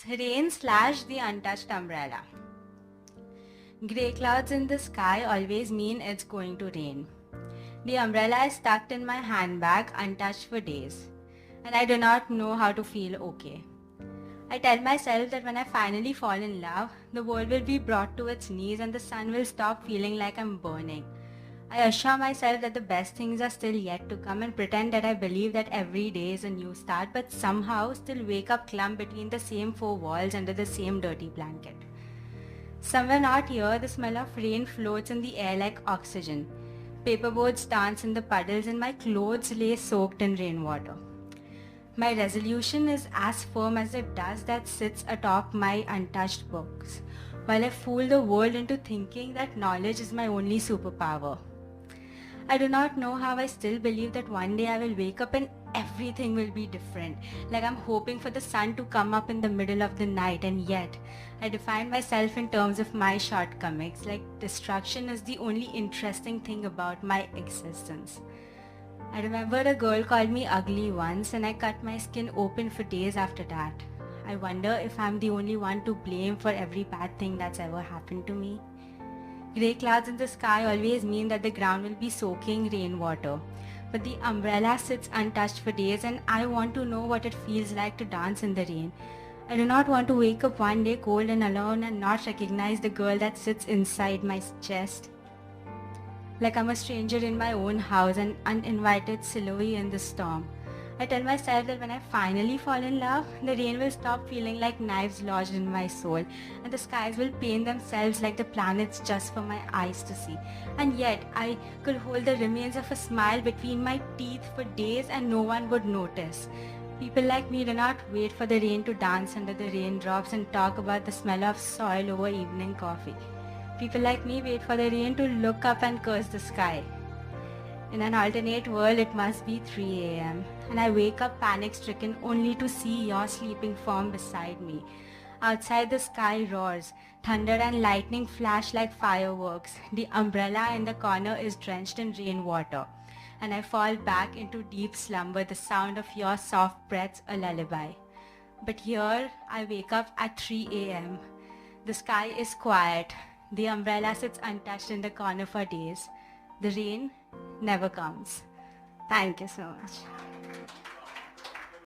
Rain slash the untouched umbrella. Grey clouds in the sky always mean it's going to rain. The umbrella is tucked in my handbag untouched for days, and I do not know how to feel okay. I tell myself that when I finally fall in love, the world will be brought to its knees and the sun will stop feeling like I'm burning. I assure myself that the best things are still yet to come and pretend that I believe that every day is a new start, but somehow still wake up clumped between the same four walls under the same dirty blanket. Somewhere not here, the smell of rain floats in the air like oxygen. Paperboards dance in the puddles and my clothes lay soaked in rainwater. My resolution is as firm as the dust that sits atop my untouched books, while I fool the world into thinking that knowledge is my only superpower. I do not know how I still believe that one day I will wake up and everything will be different. Like I'm hoping for the sun to come up in the middle of the night, and yet I define myself in terms of my shortcomings. Like destruction is the only interesting thing about my existence. I remember a girl called me ugly once and I cut my skin open for days after that. I wonder if I'm the only one to blame for every bad thing that's ever happened to me. Grey clouds in the sky always mean that the ground will be soaking rainwater. But the umbrella sits untouched for days and I want to know what it feels like to dance in the rain. I do not want to wake up one day cold and alone and not recognize the girl that sits inside my chest. Like I'm a stranger in my own house, an uninvited silhouette in the storm. I tell myself that when I finally fall in love, the rain will stop feeling like knives lodged in my soul, and the skies will paint themselves like the planets just for my eyes to see. And yet, I could hold the remains of a smile between my teeth for days and no one would notice. People like me do not wait for the rain to dance under the raindrops and talk about the smell of soil over evening coffee. People like me wait for the rain to look up and curse the sky. In an alternate world, it must be 3 a.m. and I wake up panic-stricken only to see your sleeping form beside me. Outside the sky roars, thunder and lightning flash like fireworks. The umbrella in the corner is drenched in rainwater, and I fall back into deep slumber, the sound of your soft breaths a lullaby. But here, I wake up at 3 a.m. The sky is quiet. The umbrella sits untouched in the corner for days. The rain never comes. Thank you so much.